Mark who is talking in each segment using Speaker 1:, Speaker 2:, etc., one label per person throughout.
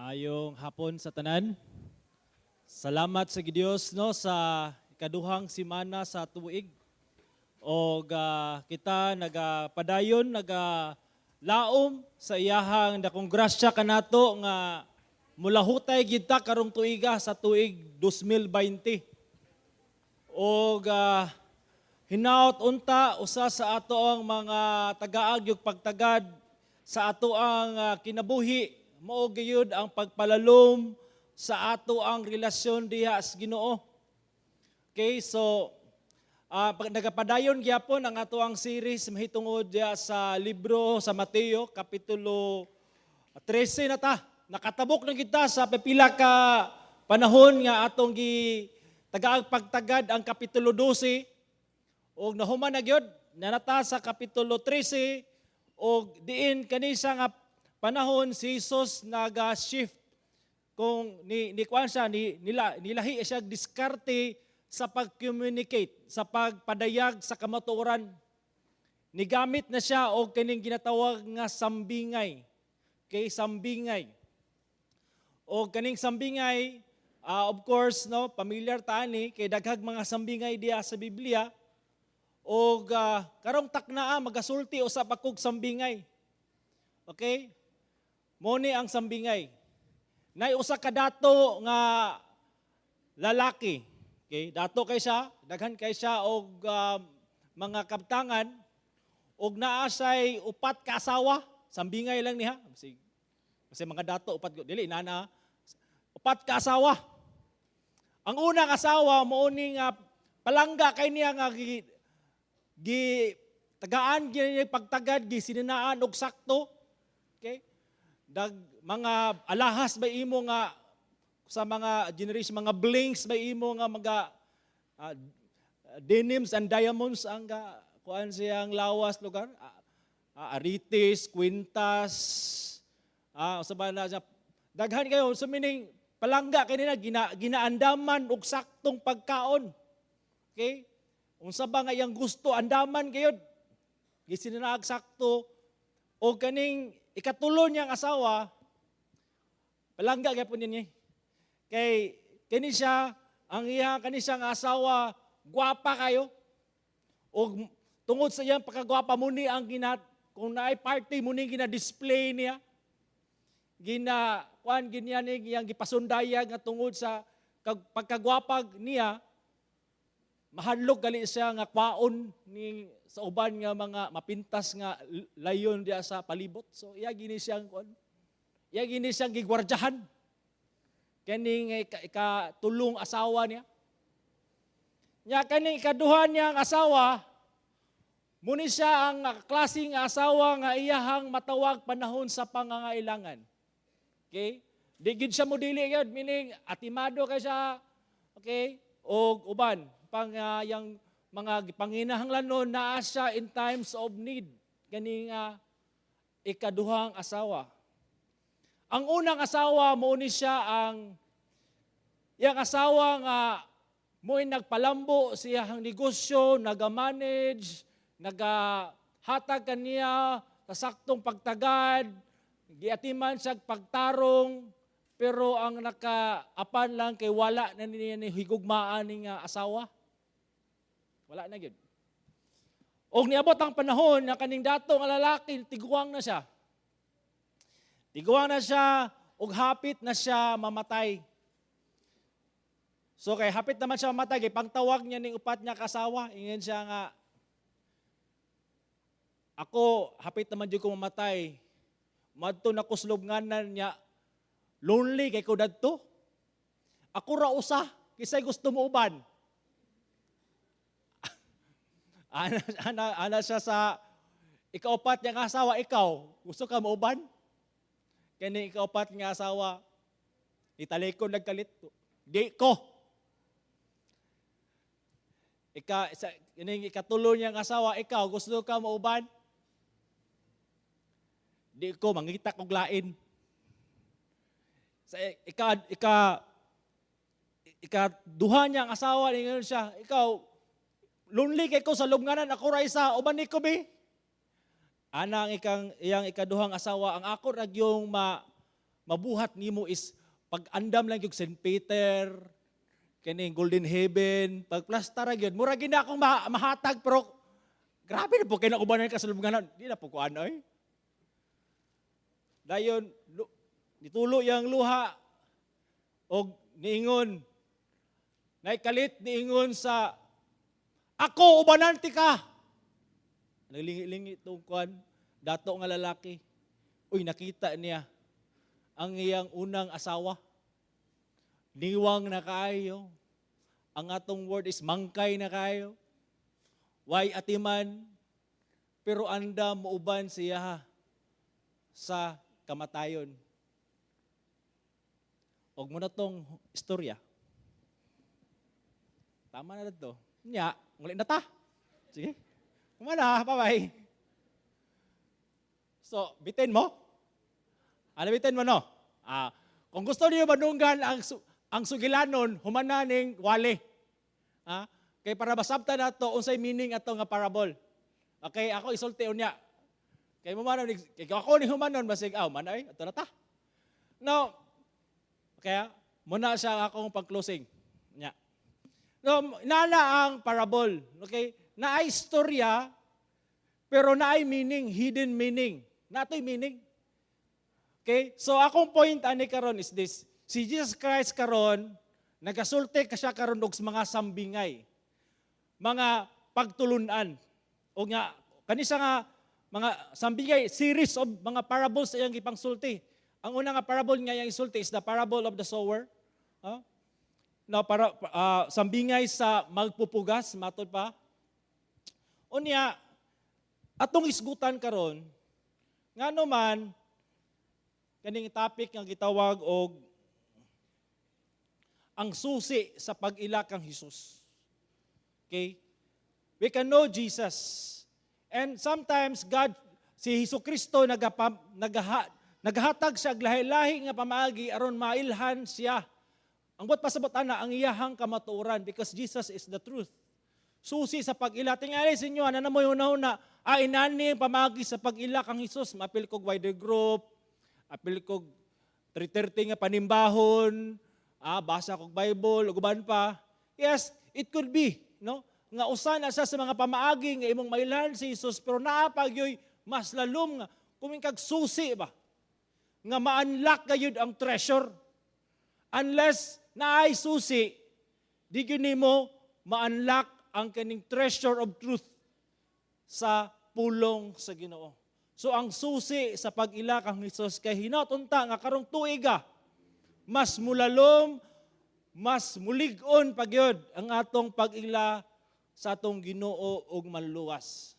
Speaker 1: Maayong hapon sa tanan. Salamat sa Dios no sa ikaduhang semana sa tuig. O kita nagapadayon laom sa iyahang dakong grasya kanato nga mulahutay kita karong tuiga sa tuig 2020. O hinaut unta usa sa ato ang mga tagaag yung pagtagad sa ato ang kinabuhi mao gayud ang pagpalalom sa ato ang relasyon diha sa Ginoo. Okay, so nagapadayon gyapon ang ato ang series mahitungod diha sa libro sa Mateo kapitulo 13 na ta. Nakatabok na kita sa pipila ka panahon nga atong tagaag pagtagad ang kapitulo 12 og nahuman na gyud nanata sa kapitulo 13 og diin kanisa nga panahon si Jesus naga-shift kung nilahi siya diskarte sa pag-communicate, sa pagpadayag sa kamatuoran. Nigamit na siya og kining ginatawag nga sambingay. Okay, sambingay. O kaning sambingay, of course, no, familiar ta ni kay daghang mga sambingay diya sa Biblia. O karong taknaa magasulti usa pa kog sambingay. Okay? Moni ang sambingay. Nay usa ka dato nga lalaki. Okay, dato kay siya, daghan kay siya og mga kabtangan og naa say upat ka asawa, sambingay lang niha. Kasi mga dato upat dili nana. Upat ka asawa. Ang unang asawa mao ni nga palangga kay niya nga tagaan gyud pagtagad sininaan og sakto. Okay? Mga alahas ba imo nga sa mga generation, mga blinks ba imo nga mga denims and diamonds ang kuan siyang lawas lugar, aritis, quintas, usaban na siya. Daghan kayo, so meaning palangga kay nila ginaandaman og saktong pagkaon. Okay? Unsa ba nga iyang gusto andaman kayod? Gisininaag sakto o kaning ikatulo niyang asawa, palangga gyapon niya. Kay kini siya ang kani siyang asawa, gwapa kayo. O tungod sa iyang pagkagwapa muni ang kung naay party muni gina-display niya. Iyang gipasundayag nga tungod sa pagkagwapag niya, mahadlok gali siya nga kwaon ni sa uban nga mga mapintas nga layon diya sa palibot. So iya gini siyang gigwardyahan. Kaning ikatulong asawa niya. Nya kaning ikaduha niyang asawa, muni siya ang klaseng asawa nga iyahang matawag panahon sa pangangailangan. Okay? Di gid siya modili gyud, meaning atimado kay siya. Okay? O uban yang mga panginahanglanon naa siya in times of need. Kani nga ikaduhang asawa. Ang unang asawa mo ni siya yang asawa nga mo'y nagpalambo siyang negosyo, naga-manage, nagahatag kaniya sa saktong pagtagad, giatiman siya pagtarong, pero ang nakaapan lang kay wala na niya ni higugmaan ni nga asawa. Wala na gyud. Og niabot ang panahon na kaning dato nga lalaki tiguang na siya. Tiguang na siya og hapit na siya mamatay. So kay hapit naman siya mamatay, kay pangtawag niya ning upat niya kasawa, ingon siya nga ako hapit naman jud ko mamatay. Madto na kuslubnganan niya lonely kay ko dadto. Ako ra usa kisay gusto mo uban. Ana siya sa ikaupat nga asawa, ikaw, gusto ka mauban? Kani ikaupat nga asawa, italikod nagkalit. Di ko. Ikatulo niyang asawa, ikaw, gusto ka mauban? Di ko, mangita kong lain. Sa ikaduha niyang asawa, ngayon siya, ikaw, lonely kay ko sa lubnganan, ako ra isa, uban ni ko be. Ana ang iyang ikaduhang asawa, ang ako ra yung mabuhat nimo is pag-andam lang yung St. Peter, kaning Golden Heaven, pagplastara gyud. Mura gid na akong mahatag pero grabe na po kay naubanan ka sa lubnganan. Di na po ko ano. Dayon nitulo yang luha og niingon naikalit niingon sa ako ubanan ti ka. Naglingi-lingi tong kuan dato nga lalaki. Uy, nakita niya ang iyang unang asawa. Niwang na kayo. Ang atong word is mangkay na kayo. Why atiman? Pero anda muuban siya sa kamatayon. Og mo na tong istorya. Tama na to. Nya, ngulit na ta. Sige. Kumana, bye-bye. So, bitin mo? Ano bitin mo, no? Kung gusto niyo manunggan ang sugilanon, humananing wali. Kay para masabta na to unsay meaning ato nga parable. Okay, ako isulti unya. Kay mo man kay ako ni humanon basig manay ato na ta. Now, kaya muna siya akong pag-closing. Nya. No, nana ang parable. Okay? Naay istorya pero naay meaning, hidden meaning. Natoy meaning. Okay? So akong point ani karon is this. Si Jesus Christ karon nagasulti ka siya karon og mga sambingay. Mga pagtulunan. O nga kanisa nga mga sambingay series of mga parables sa iyang gipangsulti. Ang una nga parable nga iyang isulti is the parable of the sower. No, para sambingay sa magpupugas matod pa. Unya atong isgutan karon ngano man kaning topic nga gitawag og ang susi sa pag-ila kang Hesus. Okay? We can know Jesus. And sometimes God, si Hesukristo nagahatag siya lahi-lahi nga pamaagi aron mailhan siya. Ang buot pasabot ana ang iyahang kamatuoran because Jesus is the truth. Susi sa pag-ila. Tingali sa inyo, na mo una-una, inani ang pamagi sa pag-ila kang Hesus. Mapil kog wider group, apil kog 3:30 nga panimbahon, basa kog Bible, uguban pa. Yes, it could be, no? Nga usa na siya sa mga pamaagi nga imong mailhan si Hesus, pero naapagyoy mas lalom nga kuming kag susi ba? Nga ma-unlock gayud ang treasure. Unless naay susi, di gyud nimo ma-unlock ang kaning treasure of truth sa pulong sa Ginoo. So ang susi sa pag-ila kang Hesus kay hinatunta nga karong tuiga mas mulalom, mas mulig-on pagyod ang atong pag-ila sa atong Ginoo og manluwas.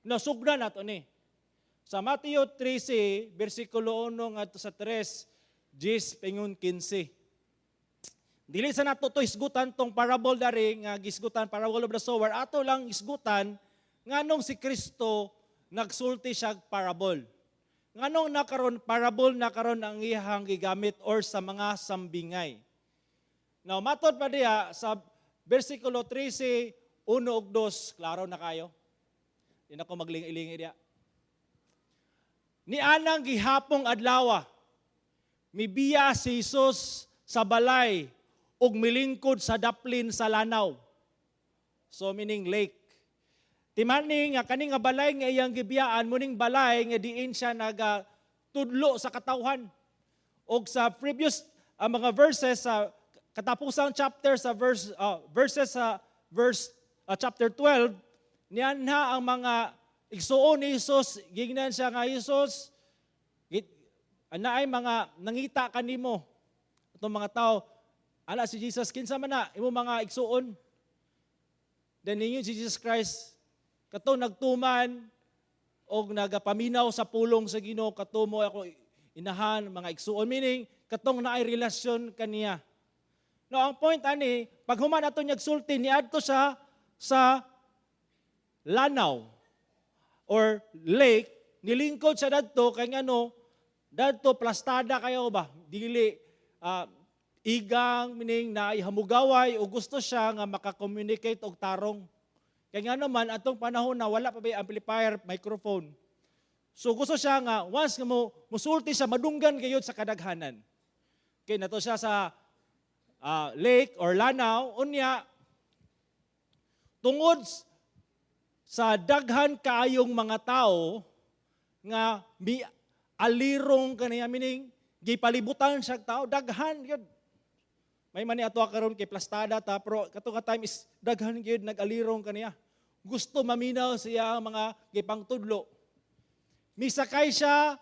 Speaker 1: Nasugdan nato ni. Sa Mateo 13 bersikulo 1 ngadto sa 3, 10 pingon 15. Dili sa nato to isgutan tong parable dari nga gisgutan parable of the sower, ato lang isgutan nganong si Kristo nagsulti siya parable. Nganong nakaron parable nakaron ang iyang gigamit or sa mga sambingay. Now matod pa diha sa bersikulo 13 1 ug 2, klaro na kayo. Di na ko maglingi-lingi diha. Ni anang gihapong adlaw mibiya si Hesus sa balay ug milingkod sa daplin sa lanaw. So meaning lake. Timani nga kani nga balay nga iyang gibiyaan muning balay nga diin siya nagatudlo sa katawhan. Og sa previous mga verses sa katapusang chapter sa chapter 12 niyan na ang mga igsuon ni Hesus gingnan siya nga Hesus anaay mga nangita kanimo atong mga tao ala si Jesus kinsa man na imo mga igsuon then ninyo si Jesus Christ kato nagtuman og nagapaminaw sa pulong sa Ginoo katumo ako inahan mga igsuon meaning katong naay relasyon kaniya. No ang point ani pag human ato nagsulti niadto siya sa lanaw or lake nilingkod siya dadto kay ngano dadto plastada kayo ba dili igang meaning na hamugaway o gusto siya nga maka-communicate og tarong. Kaya nga naman atong panahon na wala pa ba amplifier, microphone. So gusto siya nga, once nga musulti siya, madunggan kayo sa kadaghanan. Okay, nato siya sa lake or lanaw, unya, tungod sa daghan kaayong mga tao, nga mi alirong kaniya, meaning, gipalibutan siya tao, daghan yun. May mani ato karon kay plastada ta, pero kato ka time is daghan gyud nag-alirong kaniya. Gusto maminaw siya ang mga gipangtudlo. Misakay siya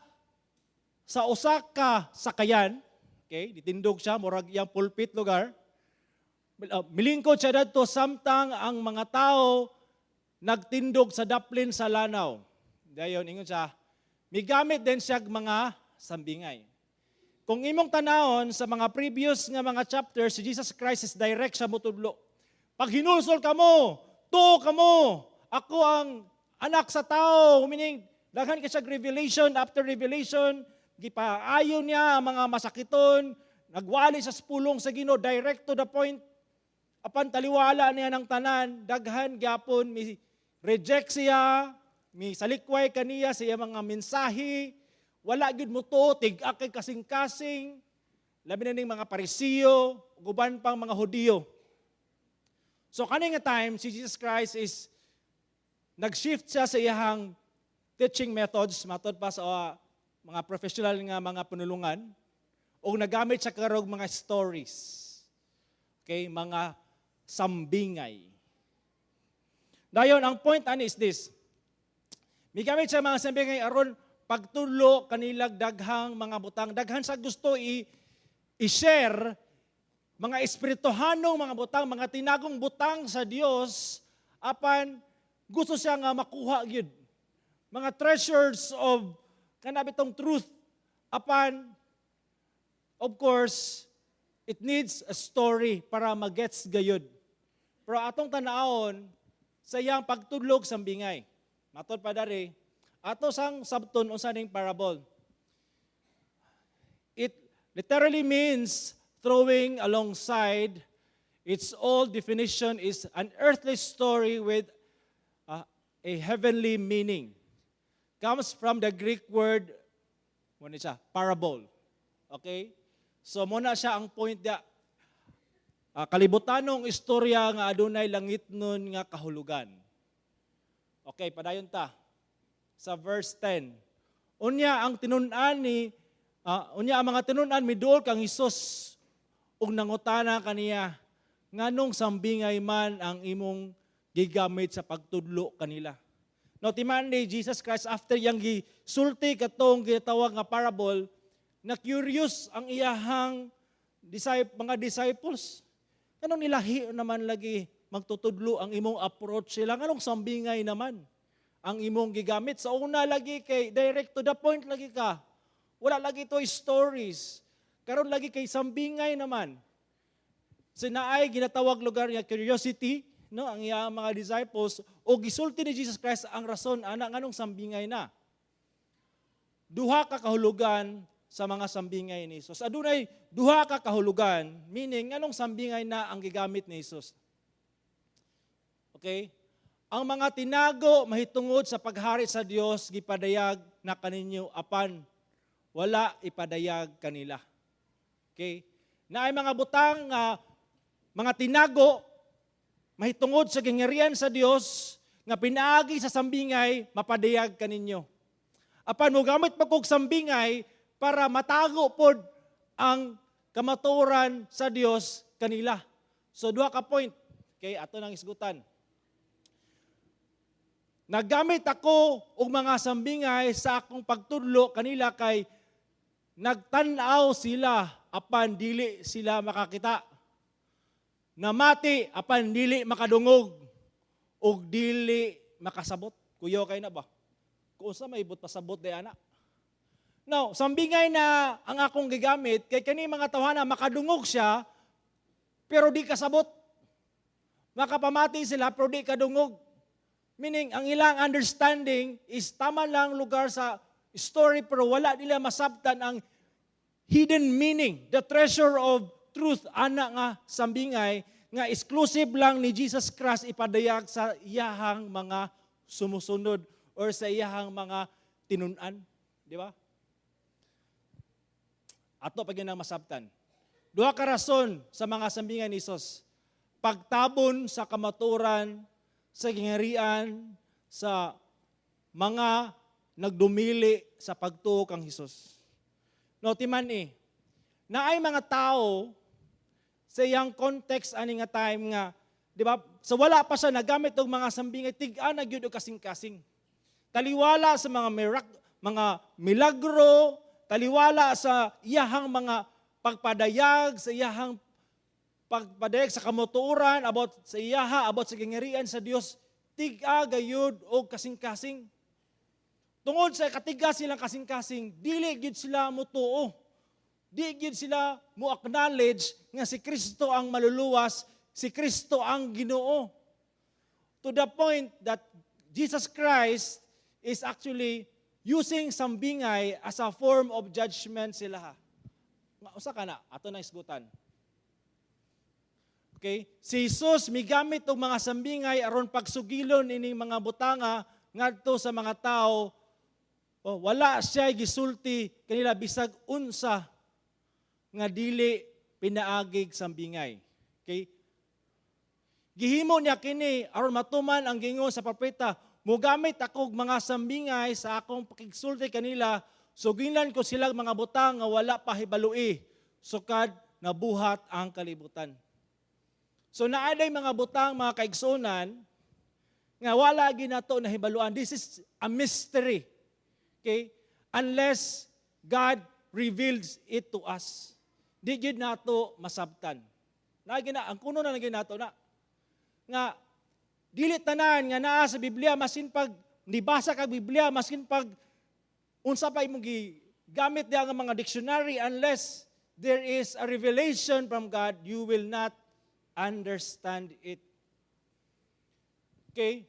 Speaker 1: sa usa ka sakayan, okay? Ditindog siya murag iyang pulpit lugar. Milingkod siya dadto samtang ang mga tao nagtindog sa daplin sa lanaw. Dayon ingon siya, migamit din siya mga sambingay. Kung imong tanawon sa mga previous nga mga chapters, si Jesus Christ is direct sa mutudlo. Pag hinulsol kamo, tuo kamo, ako ang anak sa tao, meaning daghan ka siya revelation after revelation, gipaayon niya ang mga masakiton, nagwali sa pulong sa Ginoo, direct to the point. Apan taliwala niya ng tanan, daghan gyapon mi reject siya, mi salikway kaniya sa iya mga mensahe. Wala gyud mo to, tig-ak kay kasing-kasing, labi na ning mga Parisiyo, guban pang mga Hudiyo. So kaning nga time, si Jesus Christ is nag-shift siya sa iyang teaching methods, matod pa sa mga professional nga mga panulungan, o nagamit siya karog mga stories. Okay, mga sambingay. Dayon, ang point ani is this. May gamit siya mga sambingay aron pagtulo kanilag daghang mga butang. Daghan sa gusto i-share mga espirituhanong mga butang, mga tinagong butang sa Dios apan gusto siya nga makuha gyud. Mga treasures of kanabitong truth apan of course it needs a story para magets gayud. Pero atong tanaon sa iyang pagtudlog sa bingay. Matod pa dari ato sang sabton unsa ning parable. It literally means throwing alongside. Its all definition is an earthly story with a heavenly meaning. Comes from the Greek word parable. Okay? So muna siya ang point dia. Kalibutanong istorya nga adunay langit nun nga kahulugan. Okay, padayon ta. Sa verse 10. Unya ang mga tinunan miduol kang Hesus ug nangutana kaniya nganong sambingay man ang imong gigamit sa pagtudlo kanila. No, timan ni Jesus Christ after yang gisulti katong gitawag nga parable, na curious ang iyahang mga disciples. Kanong nilahi naman lagi magtutudlo ang imong approach sila, nganong sambingay naman ang imong gigamit. Sa una lagi kay direct to the point lagi ka. Wala lagi to stories. Karon lagi kay sambingay naman. Sinaay ginatawag lugar nga curiosity, no, ang iyang mga disciples o gisulti ni Jesus Christ ang rason ana nganong sambingay na. Duha ka kahulugan sa mga sambingay ni Jesus. Adunay duha ka kahulugan, meaning nganong sambingay na ang gigamit ni Jesus. Okay? Ang mga tinago mahitungod sa paghari sa Dios gipadayag na kaninyo apan wala ipadayag kanila. Okay? Naay mga butang nga mga tinago mahitungod sa gingharian sa Dios nga pinaagi sa sambingay mapadayag kaninyo. Apan mogamit pa kog sambingay para matago pod ang kamatuoran sa Dios kanila. So duha ka point. Okay, ato nang isgutan. Naggamit ako og mga sambingay sa akong pagtudlo kanila kay nagtan-aw sila apan dili sila makakita. Namati apan dili makadungog ug dili makasabot. Kuyo kay na ba? Kung sa may ibot pasabot day ana. Now, sambingay na ang akong gigamit kay kani mga tawhana makadungog siya pero di kasabot. Makapamati sila pero di kadungog. Meaning, ang ilang understanding is tama lang lugar sa story pero wala nila masabtan ang hidden meaning, the treasure of truth, ana nga sambingay, nga exclusive lang ni Jesus Christ ipadayag sa iyahang mga sumusunod or sa iyahang mga tinunan, di ba? Ato pa ginang masabtan. Duha ka rason sa mga sambingan ni Hesus. Pagtabon sa kamaturan, sa gingharian, sa mga nagdumili sa pagtuo kang Hesus. No, timan naay mga tao sa iyang context ani nga time nga, di ba? Sa wala pa siya nagamit og mga sambingay, tig-an na gyud og kasing-kasing. Taliwala sa mga milagro, taliwala sa iyahang mga pagpadayag, sa iyahang pagpadayag sa kamuturan, about sa gingharian sa Dios, tig-a gayud og kasing-kasing. Tungod sa katiga silang kasing-kasing, dili gyud sila mutuo. Di gyud sila mo acknowledge nga si Kristo ang maluluwas, si Kristo ang Ginoo. To the point that Jesus Christ is actually using sambingay as a form of judgment sila. Usa ka na, ato na isgutan. Okay? Si Jesus migamit og mga sambingay aron pagsugilon ining mga butanga ngadto sa mga tao. Wala siya gisulti kanila bisag unsa nga dili pinaagig sambingay. Okay? Gihimo niya kini aron matuman ang gingon sa propeta, mugamit ako og mga sambingay sa akong pakigsulti kanila, sugilan ko silang mga butang nga wala pa hibalui, sukad nabuhat ang kalibutan. So naaday mga butang, mga kaigsunan, nga wala ginato na hibaluan. This is a mystery. Okay? Unless God reveals it to us. Di gid nato masabtan. Ang kuno na lagi nato na nga dili tanan nga naa sa Biblia masin pag nibasa kag Biblia masin pag unsa pa imong gamit diha nga mga dictionary, unless there is a revelation from God, you will not understand it. Okay?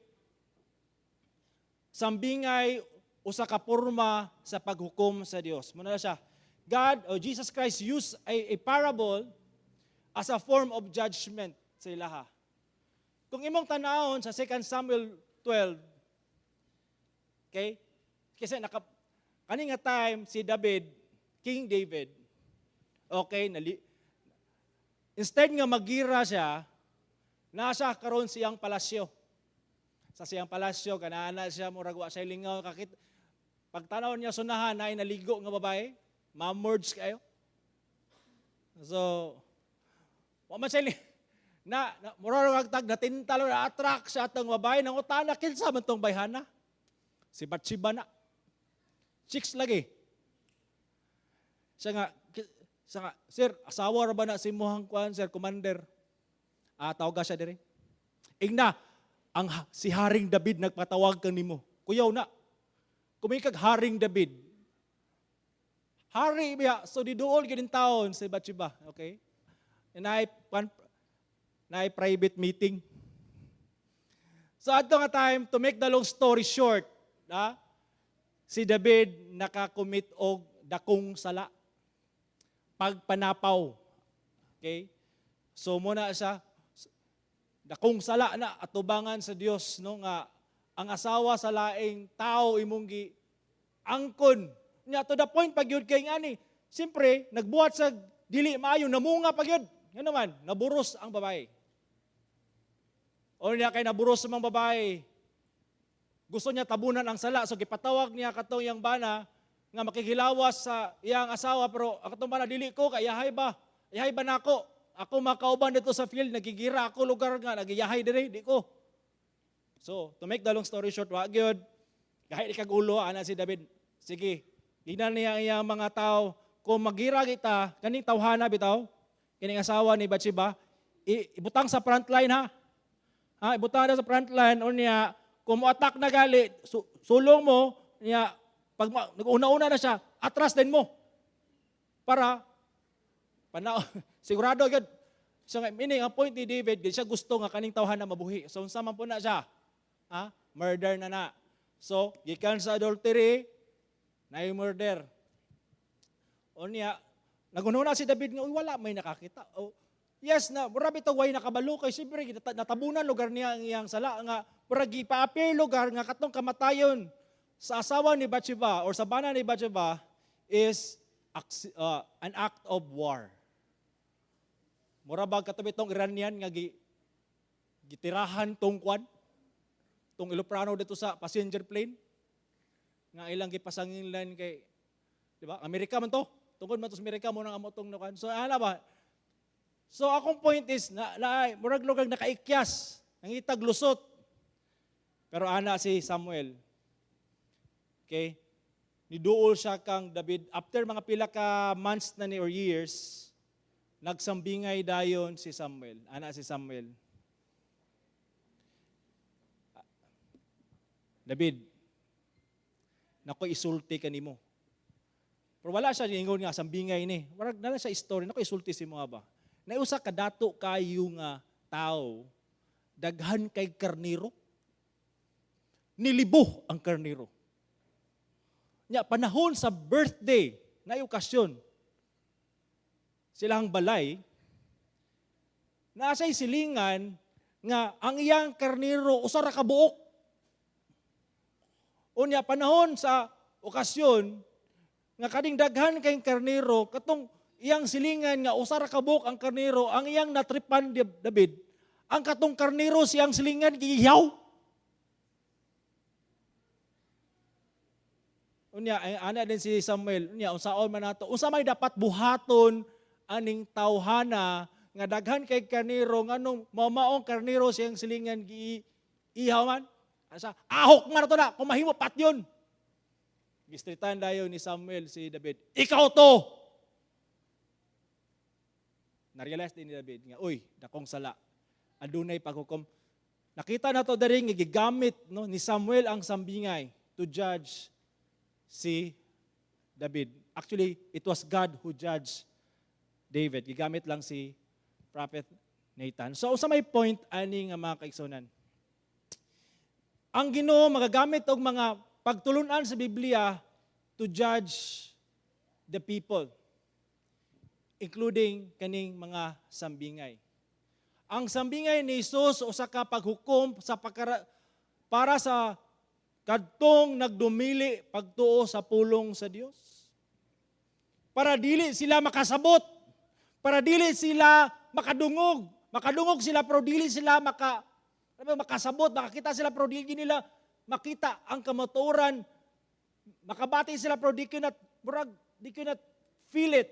Speaker 1: Sambingay usa ka porma sa paghukom sa Dios. Muna na siya. God or Jesus Christ used a parable as a form of judgment sa ilaha. Kung imong tanawon sa 2 Samuel 12, okay? Kasi kani nga time si David, King David, okay, instead nga magira siya, nasa karon siyang palasyo. Sa siyang palasyo, kanana siya, murag wa siya lingaw, pagtanaw niya sunahan, na naligo nga babae, ma-merge kayo. So, wa man siya murag tag natintalo na attract siya atong babae, nang utana, kinsa man tong bayhana? Si Bathsheba na. Chicks lagi. Siya nga, sir, asawa ra ba na si Mohang Kwan, sir, commander? Tawag siya dire. Igna, si Haring David nagpatawag kang nimo. Kuyaw na. Kumikag Haring David. Hari biya, so diduol gyud taon si Bathsheba, okay? Na private meeting. So ato nga time, to make the long story short, si David nakakommit og dakong sala. Pagpanapaw. Okay? So muna siya, dakong sala na atubangan sa Dios no nga ang asawa sa laing tao imong gi angkon. Nya to the point pag yun kay ngani, siyempre nagbuhat sa dili maayo, namunga pag yun. Yan naman, naburos ang babae. O niya kay naburos sa mga babae, gusto niya tabunan ang sala, so gipatawag niya katong iyang bana nga makikilawas sa iyang asawa, pero katong bana dili ko, kay yahay ba nako? Ako makauban dito sa field, nagigira ako lugar nga, nagiyahay dire, di ko. So, to make the long story short, wa gyud, kahit ikagulo, ana si David, sige, tignan niya iyang mga tao, kung magira kita, kaning tawhana bitaw, kining asawa ni Bathsheba, ibutang sa front line ha. Ibutang na sa front line, o niya, kung mo-attack na gali, sulong mo, niya, pag nag-una-una na siya, atras din mo. Para, sigurado agad. So, meaning, ang point ni David, siya gusto nga kaning tawhana mabuhi. So, unsa man po na siya? Murder na. So, gikan sa adultery, na yung murder. O niya, nagununa si David nga, wala may nakakita. Yes, murabi ito, way nakabalo kay siyempre, natabunan lugar niya ang iyang sala, nga, muragi pa-appear lugar, nga katong kamatayon. sa asawa ni Bathsheba or sa bana ni Bathsheba is an act of war. Mura ba katabi tong Iranian nga gitirahan tong kwan, tong eroplano dito sa passenger plane nga ilang gipasanginlan kay, di ba? Amerika man to. Tungkol man to sa Amerika mo nang amotong nakan. So ana ba? So akong point is murag lugag nakaikyas, nangitag lusot. Pero ana si Samuel. Okay? Niduol siya kang David. After mga pila ka months na ni or years, nagsambingay dayon si Samuel. Ana si Samuel. David, nako isulti kanimo. Pero wala siya ingon nga sambingay ni. Wala na siya story, nako isulti si mo ba. Naiusa ka dato kayo nga tao, daghan kay karniro. Nilibo ang karniro. Nya panahon sa birthday na okasyon, silang balay, nasa'y silingan nga ang iyang karniro usara ka buok. Unya panahon sa okasyon nga kading daghan kay karniro katong iyang silingan nga usara ka buok ang karniro, ang iyang natripan David, ang katong karniro siyang silingan giihaw. Unya ana din si Samuel, unya unsaon man nato, unsa may dapat buhaton aning tawhana nga daghan kay karniro nganong mamaong karniro siyang silingan giihaw man. Asa ahok man to na kung mahimo patyon. Gistritan dayon ni Samuel si David, ikaw to. Na-realize din ni David nga, uy, dakong sala. Adunay paghukom. Nakita na to diri nga gigamit no ni Samuel ang sambingay to judge si David. Actually, it was God who judged David. Gigamit lang si Prophet Nathan. So, sa may point, ani nga mga kaigsunan. Ang Ginoo magagamit og mga pagtulunan sa Biblia to judge the people, including kaning mga sambingay. Ang sambingay ni Jesus usa ka paghukom sa para sa kadtong nagdumili pagtuo sa pulong sa Dios. Para dili sila makasabot, para dili sila makadungog. Makadungog sila pero dili sila makasabot, makakita sila pero dili nila makita ang kamatuoran. Makabati sila pero di cannot feel it.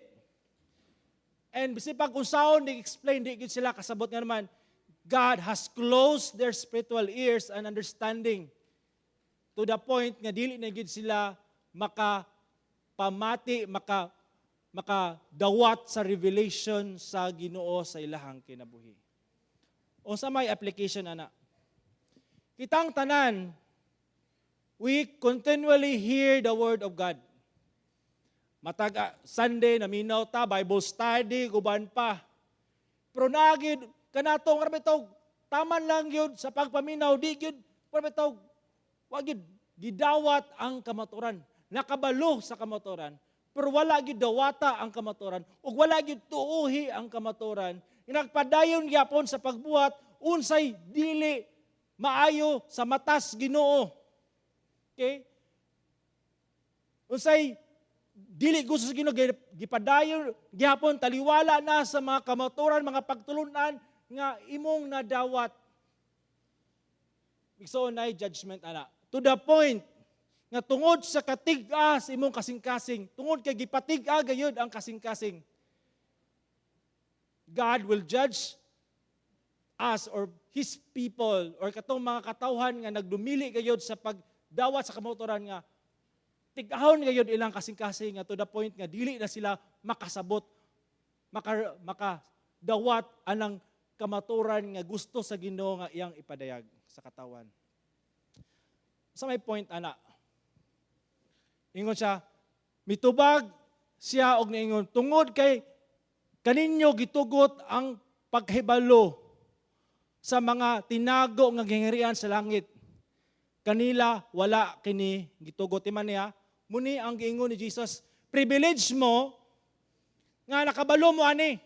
Speaker 1: And bisip pag unsaon di-explain, di gid sila kasabot nga naman. God has closed their spiritual ears and understanding to the point nga dili na gid sila makapamati, makadawat sa revelation sa Ginoo sa ilahang kinabuhi. Unsa may application ana? Kitang tanan, we continually hear the word of God. Matag Sunday naminaw ta, Bible study, guban pa. Pero nagid kanatong rabitaw taman lang gyud sa pagpaminaw, di gyud rabitaw wagid gidawat ang kamaturan. Nakabalo sa kamaturan, pero wala gid dawata ang kamaturan ug wala gid tuuhi ang kamaturan. Nagpadayon gyapon sa pagbuhat unsay dili maayo sa matas Ginoo. Okay? Unsay dili gusto sa Ginoo gipadayon gyapon taliwala na sa mga kamaturan, mga pagtulunan nga imong nadawat. So na judgment ana. To the point nga tungod sa katig-a sa imong kasing-kasing, tungod kay gipatig-a gayud ang kasing-kasing, God will judge us or His people or katong mga katawhan nga nagdumili gayud sa pagdawat sa kamaturan nga tig-ahon gayud ilang kasing-kasing nga to the point nga dili na sila makasabot, makadawat anang kamaturan nga gusto sa Ginoo nga iyang ipadayag sa katawan. Sa may point, ana. Ingon siya, mitubag siya og naingon, tungod kay kaninyo gitugot ang paghibalo sa mga tinago nga gingharian sa langit. Kanila wala kini gitugot. Iman niya, muni ang giingon ni Jesus, privilege mo nga nakabalo mo ani.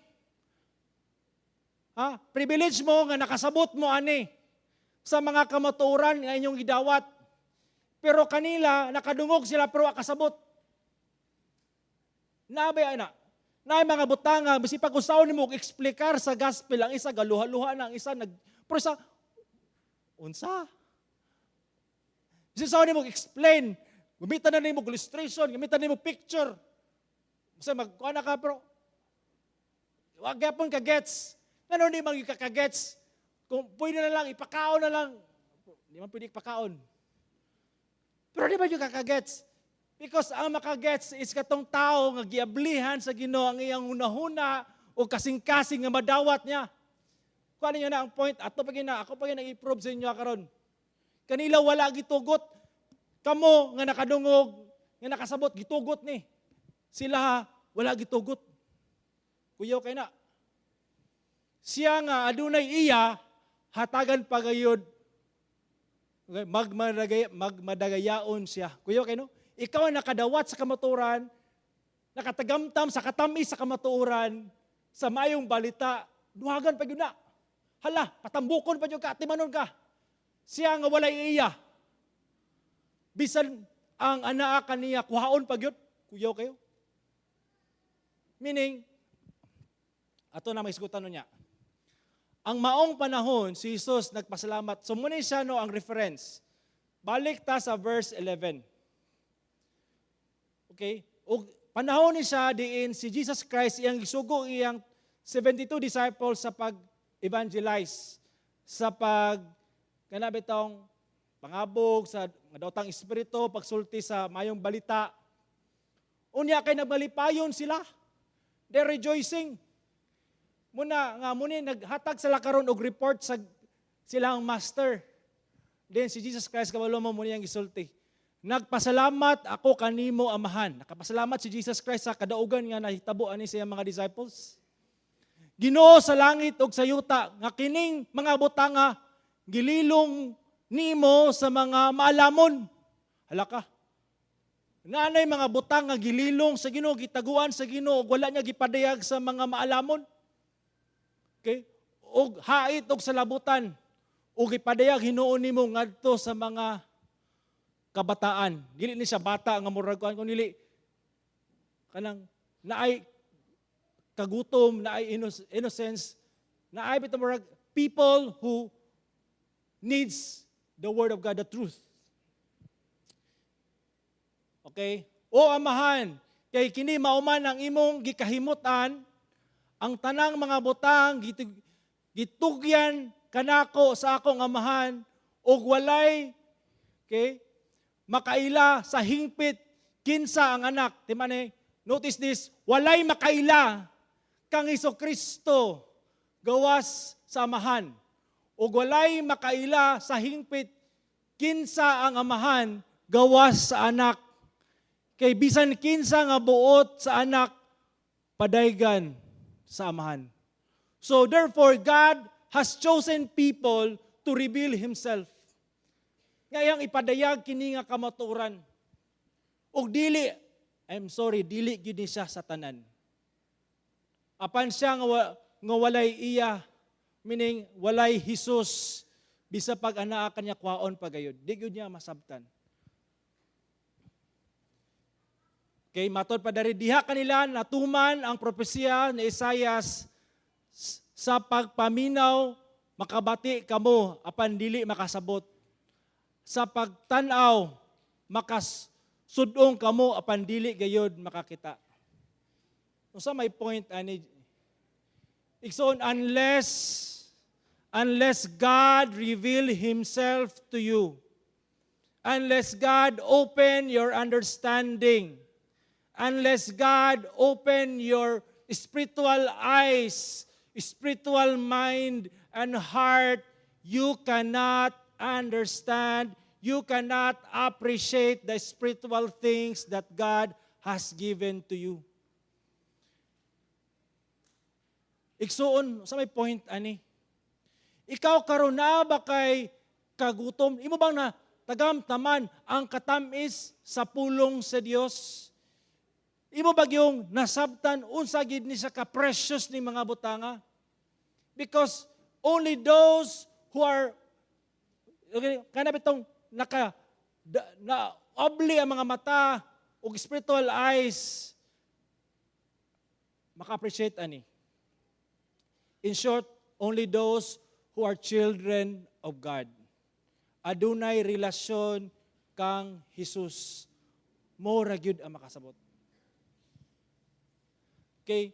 Speaker 1: Privilege mo nga nakasabot mo ani sa mga kamatuoran nga inyong gidawat. Pero kanila, nakadungog sila pero akasabot. Nabay na. Na mga butanga, basi pag-usaw ni mo, eksplikar sa gospel, ang isa galuha-luha na, ang isa pero sa, unsa? Basi usaw ni mo, explain, gamitan na ni mo illustration, gamitan ni mo picture. Basi magkuha na ka, pero, wag yapon ka-gets. Ano ni mga kakagets? Kung pwede na lang, ipakaon na lang. Hindi man pwede ipakaon. Pero di ba yung kakagets? Because ang makagets is katong tao nga giablihan sa Ginoo ang iyang hunahuna o kasing-kasing nga madawat niya. Kuha niyo na ang point. Ako pa gina i-prove sa inyo karon. Kanila wala gitugot. Kamo nga nakadungog, nga nakasabot, gitugot ni. Sila wala gitugot. Kuyaw kay na. Siya nga adunay iya, hatagan pagayod. Okay, magmadagayaon siya. Kuyaw kay no? Ikaw ang nakadawat sa kamatuoran, nakatagamtam sa katamis sa kamatuoran, sa mayong balita, duhagan pa yun na. Hala, patambukon pa yun ka, timanon ka. Siya nga walay iya. Bisan ang anaakan niya, kuhaon pa yun, kuyaw kayo. Meaning, ato na may isgutan niya. Ang maong panahon, si Jesus nagpasalamat. So muna siya no, ang reference. Balik ta sa verse 11. Okay? O panahon ni siya diin si Jesus Christ iyang gisugo iyang 72 disciples sa pag-evangelize, sa kanabitong pangabog, sa madawtang espiritu, pagsulti sa mayong balita. Unya kay nagmalipayon sila. They're rejoicing. Muna naghatag sila karon og report sa silang master. Then si Jesus Christ kabalo mo muna yang gisulti. Nagpasalamat ako kanimo amahan. Nakapasalamat si Jesus Christ sa kadaugan nga nahitabo ani sa mga disciples. Ginoo sa langit ug sa yuta nga kining mga butanga gililong nimo sa mga maalamon. Hala ka. Nanay mga butang nga gililong sa Ginoo, gitaguan sa Ginoo ug wala niya gipadayag sa mga maalamon. Okay? Og hait og salabutan og ipadayag hinuon nimo ngadto sa mga kabataan. Dili ni siya bata nga murag kuan kun dili kanang naay kagutom, naay innocence, naay bitaw murag people who needs the word of God, the truth. Okay? O amahan, kay kini mauman ang imong gikahimutan. Ang tanang mga butang gitugyan kanako sa akong amahan ug walay makaila sa hingpit kinsa ang anak. Timane, notice this, walay makaila kang Hesukristo gawas sa amahan. Ug walay makaila sa hingpit kinsa ang amahan gawas sa anak. Kay bisan kinsa nga buot sa anak padaygan sa amahan. So therefore, God has chosen people to reveal Himself. Ngayang ipadayag kini nga kamatuoran. Og dili gyud ni siya sa tanan. Apan siya nga walay iya, meaning walay Jesus, bisa pag anaa kanya kwaon pagayod. Di gyud niya masabtan. Okay, matod pa dari diha kanila natuman ang propesya ni Isaias sa pagpaminaw makabati kamo apan dili makasabot. Sa pagtan-aw makasudong kamo apan dili gayud makakita. Unsa may point ani? Igsoon unless God reveal Himself to you, unless God open your understanding, unless God open your spiritual eyes, spiritual mind and heart, you cannot understand, you cannot appreciate the spiritual things that God has given to you. Igsuon, sa may point ani? Ikaw karon na ba kay kagutom? Imo bang na tagamtaman ang katamis sa pulong sa Dios? Imo ba yung nasabtan unsa gid ni sa ka-precious ni mga butanga? Because only those who are kana bitong na abli ang mga mata o spiritual eyes, maka-appreciate ani. In short, only those who are children of God. Adunay relasyon kang Jesus. Mo ra gyud ang makasabot. Okay?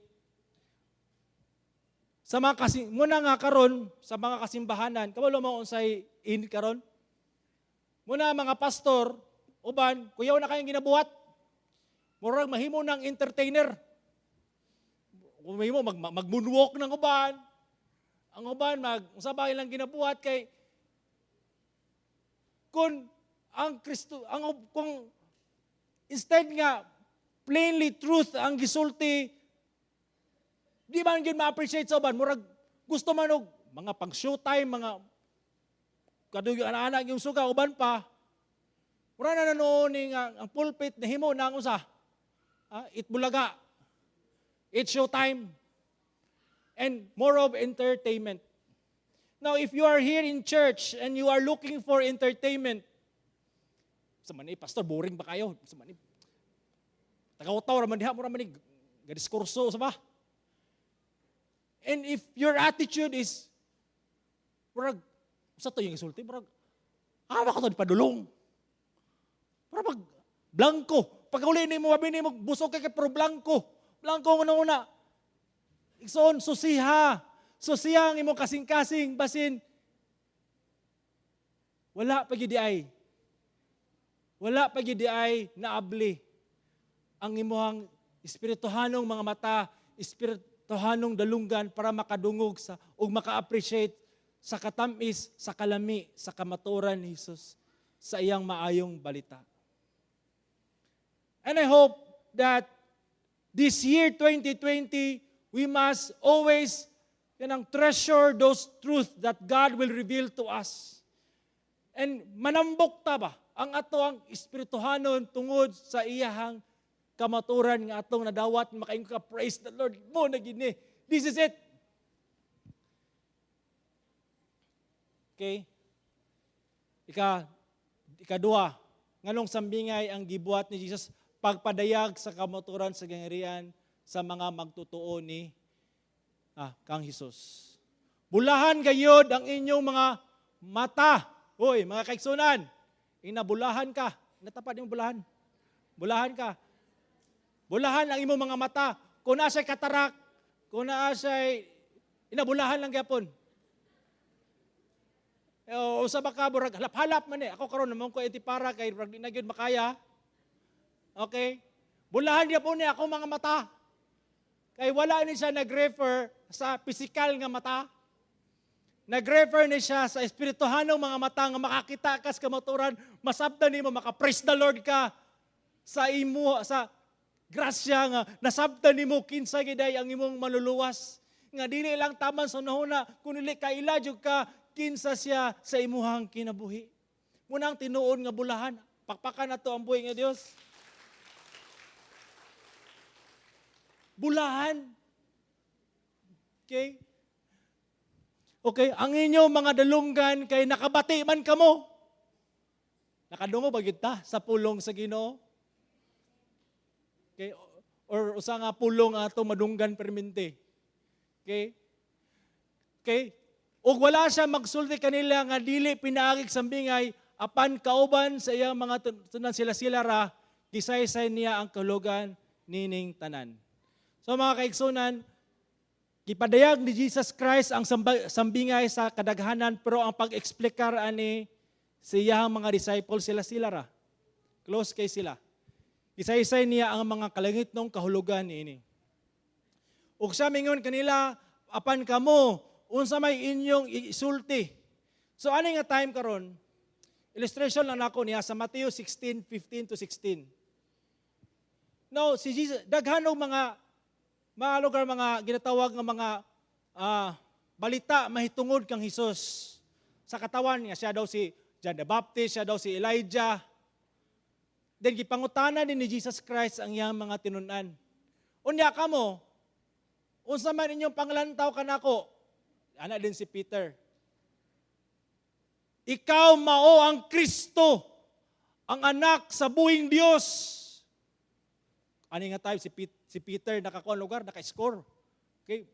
Speaker 1: Sa mga muna nga karon sa mga kasimbahanan, kabalo mo unsay in karon? Muna mga pastor, uban, kuyaw na kayong ginabuhat. Murag mahimo ng entertainer. Mahimo mag-moonwalk ng uban. Ang uban usabay lang ginabuhat kay kung ang Kristo kung instead nga plainly truth ang gisulti, di man gyud ma-appreciate sa uban, murag gusto man og mga pang showtime, mga kadugay ana-ana yung suga uban pa. Mura na noon ni ang pulpit na himo na ang usa. It bulaga. It's showtime. And more of entertainment. Now, if you are here in church and you are looking for entertainment, sa mani, pastor, boring ba kayo? Sa mani, tagaw-taw, raman diha mo raman ni gadiskurso, sa ba? And if your attitude is, murag, sa to yung isulti, murag, awa ka to, di padulong. Murag, blanco. Pagkuli ni mo, mabi ni mo, busog kay pero blanco. Blanco una-una. Ikson, susiha. Susiha ang imong kasing-kasing, basin. Wala pagidiay. Wala pagidiay na abli. Ang imuhang espirituhanong mga mata, espirituhanong dalunggan para makadungog sa o maka-appreciate sa katamis, sa kalami, sa kamaturan ni Jesus sa iyang maayong balita. And I hope that this year 2020, we must always treasure those truths that God will reveal to us. And manambok ta ba ang atong espirituhanon tungod sa iyahang kamaturan nga atong nadawat, makaingon ka, praise the Lord, mo na gini. This is it. Okay? Ikaduha, nganong sambingay ang gibuhat ni Jesus, pagpadayag sa kamaturan sa gangharian sa mga magtutuo ni kang Jesus. Bulahan gayod ang inyong mga mata. Hoy, mga kaiksunan, inabulahan ka. Natapad yung bulahan. Bulahan ka. Bulahan ang imong mga mata. Kung nasa'y katarak, kung nasa'y inabulahan lang gyapon. Usa ba ka, burag, halap-halap man eh. Ako karon naman ko para kay burag di na gyud makaya. Okay? Bulahan niya po niya ako mga mata. Kay wala ni siya nag-refer sa physical nga mata. Nag-refer ni siya sa espirituhanong mga mata nga makakita ka sa kamaturan, masabdan nimo maka-praise the Lord ka sa imo, sa grasya nga nasabdan nimo kinsa giday ang imong maluluwas. Nga dili lang taman sa nahuna, kunili kaila jud ka kinsa siya sa imuhang kinabuhi. Munang tinuod nga bulahan, pakpakan nato ang buhi nga Dios. Bulahan. Okay? Okay, ang inyong mga dalunggan kay nakabati man kamo. Nakadungo ba kita sa pulong sa Ginoo? Okay, or usa nga pulong ato madunggan permente. Okay? Okay? Ug wala siya magsulti kanila nga dili pinaagig sambingay apan kauban sa iyang mga tunan sila ra gisaysay niya ang kahulugan nining tanan. So mga kaigsunan, gipadayag ni Jesus Christ ang sambingay sa kadaghanan pero ang pag-explikar ani siyang mga disciples sila ra. Close kay sila. Gisaysay niya ang mga kalangitnong kahulugan niini. Ug sa mingon kanila apan kamo unsa may inyong isulti. So ani nga time karon? Illustration lang nako niya sa Matthew 16:15-16. Now si Jesus daghang mga lugar, mga ginatawag ng mga balita mahitungod kang Hesus. Sa katawan niya, siya daw si John the Baptist, siya daw si Elijah. Then gipangutana din ni Jesus Christ ang iyang mga tinunan. Unya ka mo, unsa man inyong panglantaw kanako? Ana din si Peter. Ikaw mao ang Kristo, ang anak sa buhing Dios. Ani nga tayo, si Peter nakakuha lugar, naka-score. Okay?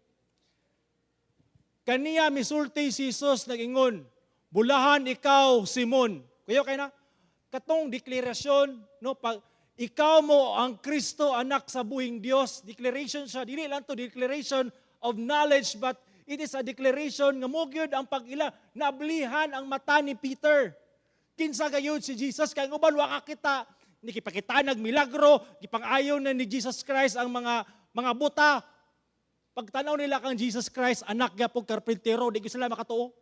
Speaker 1: Kaniya misulti si Jesus nag-ingon, bulahan ikaw, Simon. Kuya kay na, katong deklarasyon, no, pag ikaw mo ang Kristo, anak sa buhing Dios, declaration siya, dili lang to declaration of knowledge, but it is a declaration nga mogyod ang pag-ila, nablihan ang mata ni Peter. Kinsa gayud si Jesus, kaya uban wa kita, ni kipakita nagmilagro, gipang-ayon na ni Jesus Christ ang mga buta. Pagtanaw nila kang Jesus Christ, anak gyapon karpentero, di sila makatuo.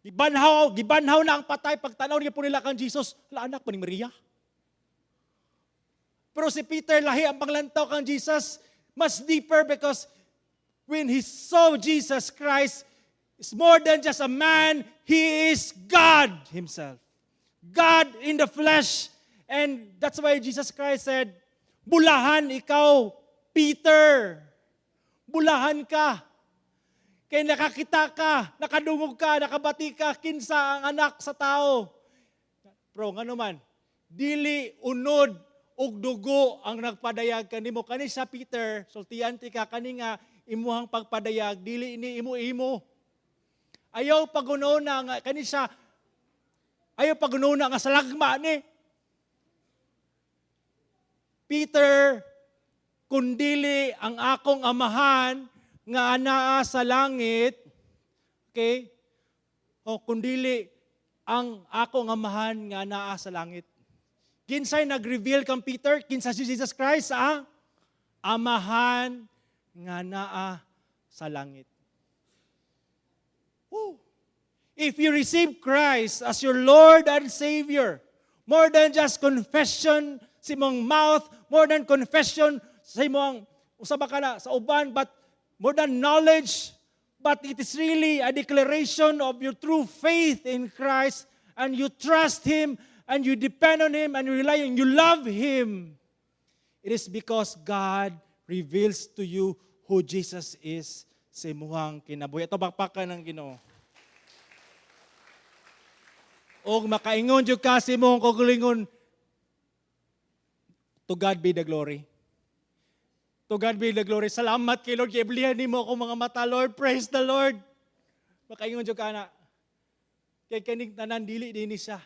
Speaker 1: Gibanhaw na ang patay, pagtanaw niya po nila kang Jesus, wala anak pa ni Maria. Pero si Peter, lahi ang panglantaw kang Jesus, mas deeper because when he saw Jesus Christ, it's more than just a man, he is God himself. God in the flesh. And that's why Jesus Christ said, bulahan ikaw, Peter. Bulahan ka. Kaya nakakita ka, nakadungog ka, nakabati ka, kinsa ang anak sa tao. Pero nga naman, dili unod ug dugo ang nagpadayag kanimo. Kani sa Peter, sultiante ka, kani nga imuhang pagpadayag, dili ini imo-imo. Ayaw pagununa nga, kani siya, ayaw pagununa nga salagma ni. Peter, kundili ang akong amahan, nga anaa sa langit, okay? O kundili ang akong amahan nga anaa sa langit. Kinsay nag-reveal kang Peter? Kinsa si Jesus Christ, amahan nga anaa sa langit. Woo. If you receive Christ as your Lord and Savior, more than just confession sa imong mouth, more than confession sa imong usaba ka na sa uban, but more than knowledge, but it is really a declaration of your true faith in Christ, and you trust Him, and you depend on Him, and you rely on Him, you love Him. It is because God reveals to you who Jesus is sa imuhang kinabuhi. Ito bakpakan ng Ginoo. O makaingon yung kasi mong kugulingon, to God be the glory. To God be the glory. Salamat kay Lord. Kaiblihan ni mo ako mga mata, Lord. Praise the Lord. Makaingon dyan ka na. Kay kanig tanan, dili din siya.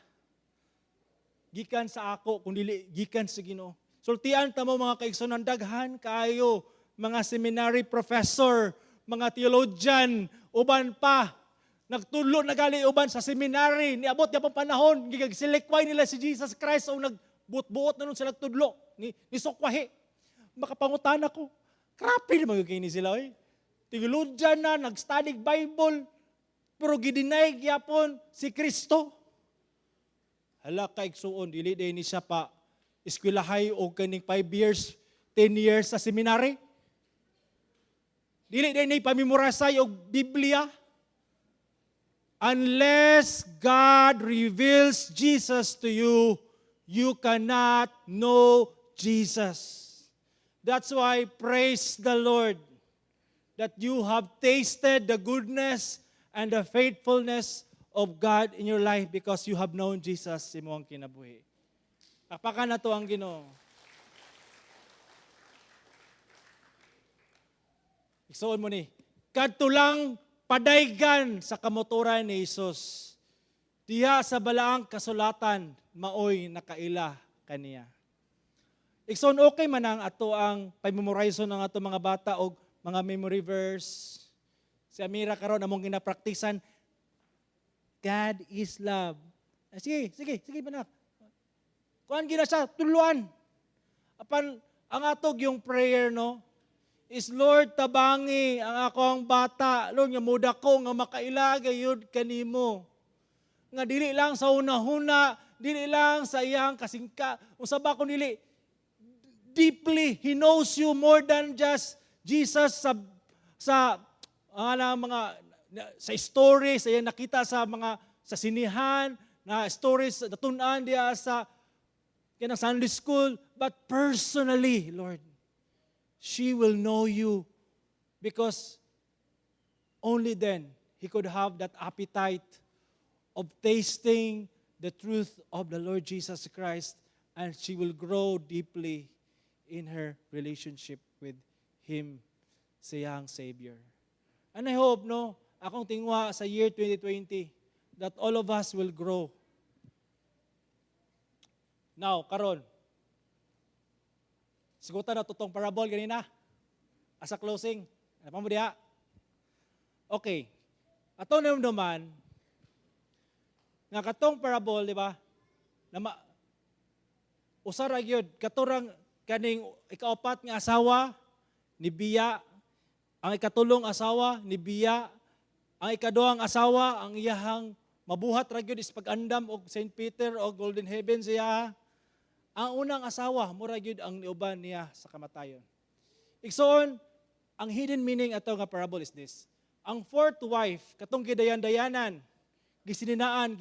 Speaker 1: Gikan sa ako, kung dili, gikan sa Ginoo. Sultian ta mo mga kaigsunan, daghan kayo, mga seminary professor, mga theologian, uban pa, nagtulo na gali uban sa seminary, niabot niya pang panahon, gigagsilikway nila si Jesus Christ, o nagbuot-buot na nun sila tudlo, ni sukwahi. Makapangutan ako. Krapi naman yung kini sila. Tiguludyan na, nag-study Bible, pero gidinay gyapon si Kristo. Hala kaigsuon, dili din ni siya pa eskwelahay o kaning 5 years, 10 years sa seminary. Dili din ni pamimorasay og Biblia. Unless God reveals Jesus to you, you cannot know Jesus. That's why praise the Lord that you have tasted the goodness and the faithfulness of God in your life because you have known Jesus sa imong kinabuhi. Pakpakan na to ang Ginoo. Isuon mo ni, kadto lang padaygan sa kamotoran ni Jesus. Diha sa balaang kasulatan, maoy nakaila kaniya. Ikson okay man ang ato ang pag-memorize ng ato mga bata o mga memory verse. Si Amira karon among ginapraktisan, God is love. Sige manak. Kuan gina siya, tuluan. Apan ang atog yung prayer no, is Lord tabangi ang akong bata. Lord nga muda ko nga makailagay yun kanimo. Nga dili lang sa una-huna, dili lang sa iyang kasingka. Usaba ko dili, deeply, He knows you more than just Jesus sa stories, sa nakita sa mga sa sinihan, na stories natunan diya sa kanang Sunday school, but personally, Lord, she will know you because only then He could have that appetite of tasting the truth of the Lord Jesus Christ, and she will grow deeply in her relationship with Him, siyang Savior. And I hope, no, akong tingwa sa year 2020, that all of us will grow. Now, karon, sigutan na tutong parable ganina, as a closing. Ano pa mo diha? Okay. Ato naman, nga katong parable, di ba? Usara gyud katurang kaning ikaapat nga asawa ni Biya, ang ikatulong asawa ni Biya, ang ikaduhang asawa ang iyahang mabuhat ra gyud is pag-andam og St. Peter o Golden Heaven siya. Ang unang asawa mura gyud ang niuban niya sa kamatayon. Igsoon, ang hidden meaning ato nga parable is this. Ang fourth wife katong gidayan-dayanan, gisininaan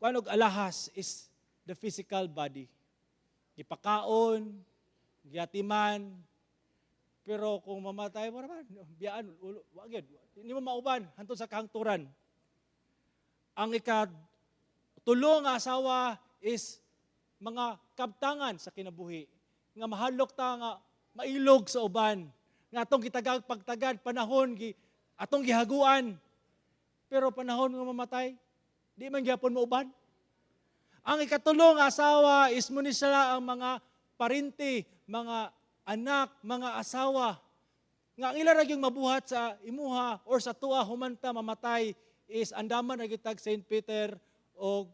Speaker 1: kuan og alahas is the physical body. Gipakaon, giatiman, pero kung mamatay mo naman, biyaan, wa gyud. Hindi mo mauban hantod sa kahangturan. Ang ikatulong nga asawa is mga kabtangan sa kinabuhi, nga mahalok ta nga mailog sa uban, nga atong gitagag pagtagad panahon atong gihaguan, pero panahon nga mamatay, di man gyapon mauban. Ang ikatulong asawa is muni sila ang mga parinti, mga anak, mga asawa, nga ang ila ra gyud mabuhat sa imuha or sa tuwa humanta mamatay is andaman ra gitag St. Peter o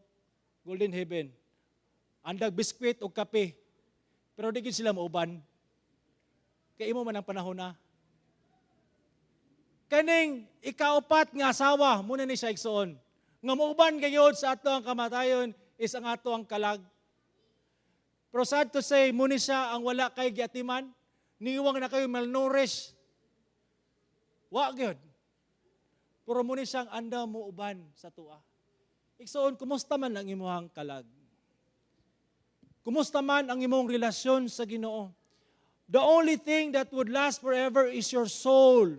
Speaker 1: Golden Heaven. Andag biskwit o kape. Pero di gid sila mauban. Kay imo man ang panahon na. Kaning ikaapat nga asawa, muna ni siya igsoon. Nga mauban gayud sa ato ang kamatayon is ang ato ang kalag. Pero sad to say, muna siya ang wala kay giatiman. Niwang na kayo malnourished. Wa gyud. Pero muna siyang anda mo uban sa tuwa. Igsoon, kumusta man ang imuhang kalag? Kumusta man ang imong relasyon sa Ginoo? The only thing that would last forever is your soul.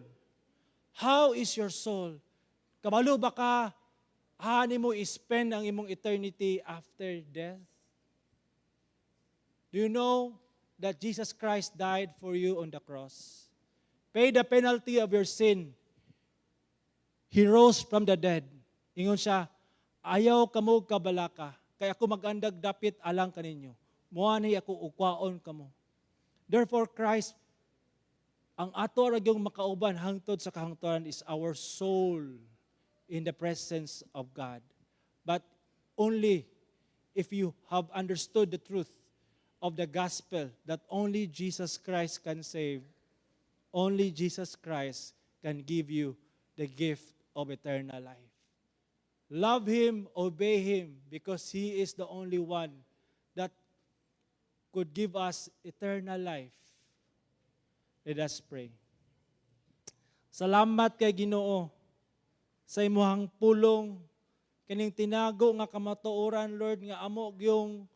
Speaker 1: How is your soul? Kabalo ba ka, hani mo spend ang imong eternity after death? Do you know that Jesus Christ died for you on the cross? Paid the penalty of your sin. He rose from the dead. Ingon siya, ayaw kamo kabalaka, kaya ako magandag dapit alang kaninyo. Muani ako ukwaon kamo. Therefore Christ, ang ato ra gyung makauban hangtod sa kahangturan is our soul in the presence of God. But only if you have understood the truth of the gospel that only Jesus Christ can save, only Jesus Christ can give you the gift of eternal life. Love Him, obey Him, because He is the only one that could give us eternal life. Let us pray. Salamat kay Ginoo sa imuhang pulong, kining tinago nga kamatuoran, Lord, nga amo gyung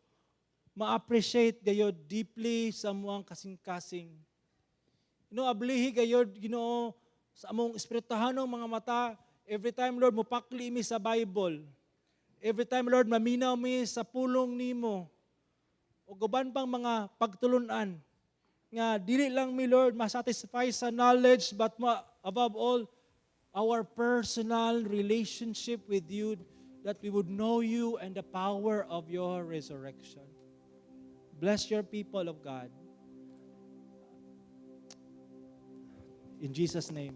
Speaker 1: ma-appreciate gayod deeply sa imuhang kasing-kasing. Ablihi gayod, Ginoo, sa among espirituhanong mga mata, every time, Lord, mupakli mi sa Bible. Every time, Lord, maminaw mi sa pulong nimo. O guban pang mga pagtulunan. Nga dili lang mi, Lord, masatisfy sa knowledge, but above all, our personal relationship with you, that we would know you and the power of your resurrection. Bless your people of God. In Jesus' name.